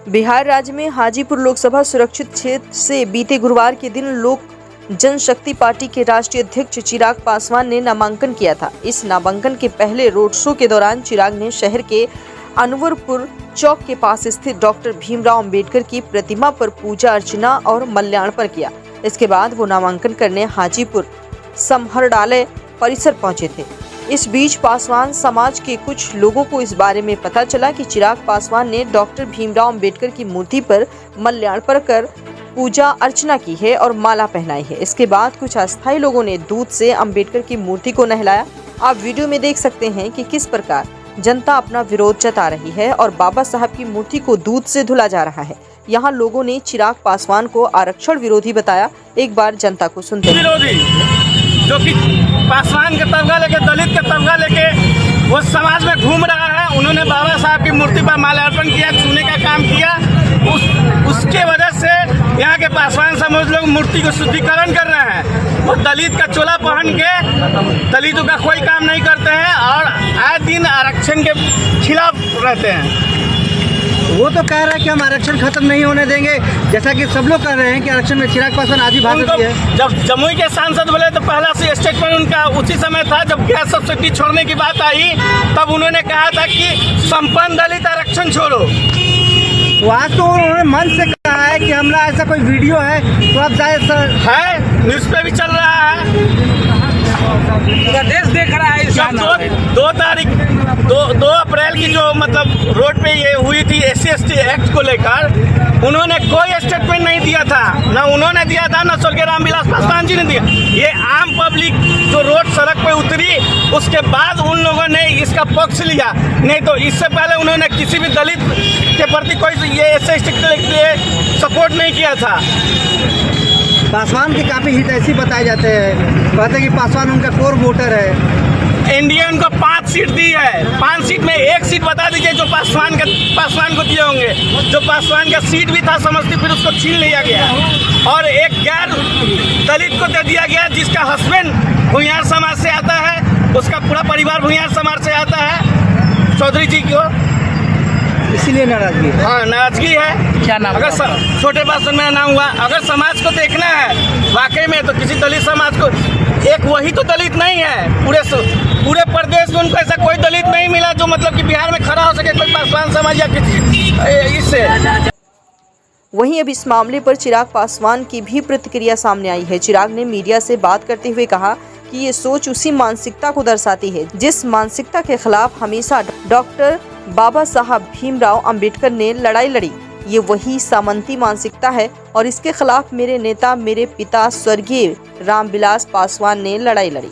बिहार राज्य में हाजीपुर लोकसभा सुरक्षित क्षेत्र से बीते गुरुवार के दिन लोक जनशक्ति पार्टी के राष्ट्रीय अध्यक्ष चिराग पासवान ने नामांकन किया था। इस नामांकन के पहले रोड शो के दौरान चिराग ने शहर के अनवरपुर चौक के पास स्थित डॉक्टर भीमराव अंबेडकर की प्रतिमा पर पूजा अर्चना और माल्यार्पण किया। इसके बाद वो नामांकन करने हाजीपुर समहरणालय परिसर पहुंचे थे। इस बीच पासवान समाज के कुछ लोगों को इस बारे में पता चला कि चिराग पासवान ने डॉक्टर भीमराव अंबेडकर की मूर्ति पर माल्यार्पण कर पूजा अर्चना की है और माला पहनाई है। इसके बाद कुछ अस्थायी लोगों ने दूध से अंबेडकर की मूर्ति को नहलाया। आप वीडियो में देख सकते हैं कि किस प्रकार जनता अपना विरोध जता रही है और बाबा साहब की मूर्ति को दूध से धुला जा रहा है। यहाँ लोगों ने चिराग पासवान को आरक्षण विरोधी बताया। एक बार जनता को सुनते हैं। विरोधी जो कि पासवान के तबका लेके, दलित के तबका लेके वो समाज में घूम रहा है। उन्होंने बाबा साहब की मूर्ति पर माल्यार्पण किया, छूने का काम किया। उसके वजह से यहाँ के पासवान समाज लोग मूर्ति को शुद्धिकरण कर रहे हैं। वो दलित का चोला पहन के दलितों का कोई काम नहीं करते हैं और आए दिन आरक्षण के खिलाफ रहते हैं। वो तो कह रहा है कि हम आरक्षण खत्म नहीं होने देंगे, जैसा कि सब लोग कह रहे हैं कि आरक्षण में चिराग पासवान आज ही भाषण दिए हैं। जब जमुई के सांसद बोले तो पहला से स्टेटमेंट उनका उसी समय था जब गैस सब्सिडी छोड़ने की बात आई, तब उन्होंने कहा था कि संपन्न दलित आरक्षण छोड़ो। आज तो उन्होंने मन से कहा है कि हमारा ऐसा कोई वीडियो है तो आप जाए सर। है, न्यूज पे भी चल रहा है, पूरा देश देख रहा है। जब 2 अप्रैल की जो मतलब रोड पे ये हुई थी SC/ST एक्ट को लेकर, उन्होंने कोई स्टेटमेंट नहीं दिया था, ना उन्होंने दिया था, ना स्वर्गीय रामविलास पासवान जी ने दिया। ये आम पब्लिक जो रोड सड़क पे उतरी, उसके बाद उन लोगों ने इसका पक्ष लिया। नहीं तो इससे पहले उन्होंने किसी भी दलित के प्रति कोई ये SC/ST के लिए सपोर्ट नहीं किया था। पासवान की काफी हित ऐसी बताए जाते हैं, कहते हैं कि पासवान उनका कोर वोटर है। एनडीए उनको 5 सीट दी है। 5 सीट में 1 सीट बता दीजिए जो पासवान को दिए होंगे। जो पासवान का सीट भी था समस्तीपुर, उसको छीन लिया गया और एक गैर दलित को दे दिया गया जिसका हस्बैंड भूमिहार समाज से आता है, उसका पूरा परिवार भूमिहार समाज से आता है, चौधरी जी को। इसीलिए नाराजगी है। हाँ, नाराजगी है। क्या नाम? अगर छोटे पासवान मेरा नाम हुआ। अगर समाज को देखना है वाकई में तो किसी दलित समाज को, एक वही तो दलित नहीं है, पूरे प्रदेश में उनको ऐसा कोई दलित नहीं मिला जो मतलब कि बिहार में खड़ा हो सके, कोई पासवान समाज या किसी इससे। वहीं अब इस मामले पर चिराग पासवान की भी प्रतिक्रिया सामने आई है। चिराग ने मीडिया से बात करते हुए कहा कि ये सोच उसी मानसिकता को दर्शाती है जिस मानसिकता के खिलाफ हमेशा डॉक्टर बाबा साहब भीमराव अंबेडकर ने लड़ाई लड़ी। ये वही सामंती मानसिकता है और इसके खिलाफ मेरे नेता, मेरे पिता स्वर्गीय रामविलास पासवान ने लड़ाई लड़ी।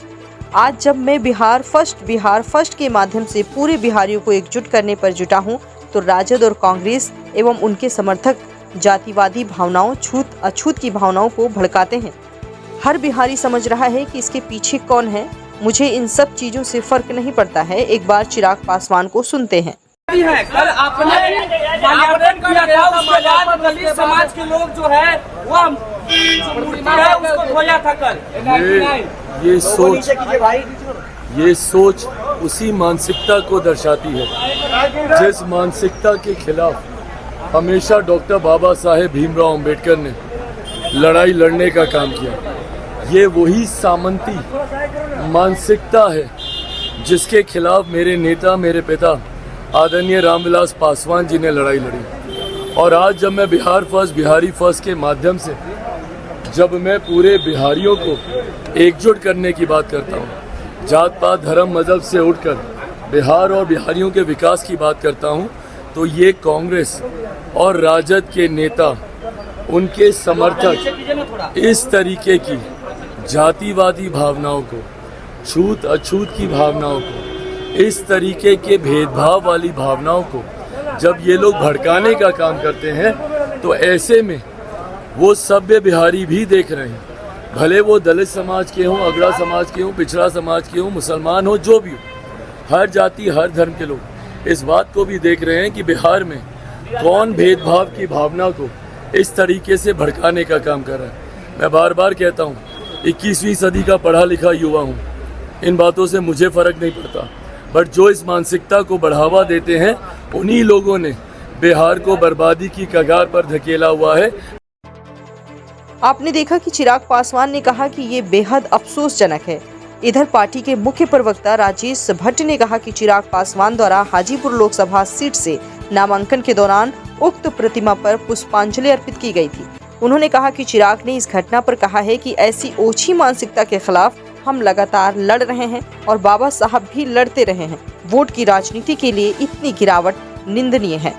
आज जब मैं बिहार फर्स्ट के माध्यम से पूरे बिहारियों को एकजुट करने पर जुटा हूँ, तो राजद और कांग्रेस एवं उनके समर्थक जातिवादी भावनाओं, छूत अछूत की भावनाओं को भड़काते हैं। हर बिहारी समझ रहा है कि इसके पीछे कौन है। मुझे इन सब चीजों से फर्क नहीं पड़ता है। एक बार चिराग पासवान को सुनते हैं। कल आपने माल्यार्पण किया था, उसके बाद दलित समाज के लोग जो है वो मूर्ति है उसको धोया था कल। ये सोच उसी मानसिकता को दर्शाती है जिस मानसिकता के खिलाफ हमेशा डॉक्टर बाबा साहेब भीमराव अंबेडकर ने लड़ाई लड़ने का काम किया। ये वही सामंती मानसिकता है जिसके खिलाफ मेरे नेता, मेरे पिता आदरणीय रामविलास पासवान जी ने लड़ाई लड़ी। और आज जब मैं बिहार फर्स्ट, बिहारी फर्स्ट के माध्यम से जब मैं पूरे बिहारियों को एकजुट करने की बात करता हूँ, जात पात धर्म मजहब से उठकर बिहार और बिहारियों के विकास की बात करता हूँ, तो ये कांग्रेस और राजद के नेता, उनके समर्थक इस तरीके की जातिवादी भावनाओं को, छूत अछूत की भावनाओं को, इस तरीके के भेदभाव वाली भावनाओं को जब ये लोग भड़काने का काम करते हैं, तो ऐसे में वो सभ्य बिहारी भी देख रहे हैं, भले वो दलित समाज के हों, अगड़ा समाज के हों, पिछड़ा समाज के हों, मुसलमान हो, जो भी हो, हर जाति हर धर्म के लोग इस बात को भी देख रहे हैं कि बिहार में कौन भेदभाव की भावना को इस तरीके से भड़काने का काम कर रहा है। मैं बार बार कहता हूँ, 21वीं सदी का पढ़ा लिखा युवा हूँ, इन बातों से मुझे फ़र्क नहीं पड़ता, बट जो इस मानसिकता को बढ़ावा देते हैं, उन्हीं लोगों ने बिहार को बर्बादी की कगार पर धकेला हुआ है। आपने देखा कि चिराग पासवान ने कहा कि ये बेहद अफसोसजनक है। इधर पार्टी के मुख्य प्रवक्ता राजेश भट्ट ने कहा कि चिराग पासवान द्वारा हाजीपुर लोकसभा सीट से नामांकन के दौरान उक्त प्रतिमा पर पुष्पांजलि अर्पित की गई थी। उन्होंने कहा कि चिराग ने इस घटना पर कहा है कि ऐसी ओछी मानसिकता के खिलाफ हम लगातार लड़ रहे हैं और बाबा साहब भी लड़ते रहे हैं। वोट की राजनीति के लिए इतनी गिरावट निंदनीय है।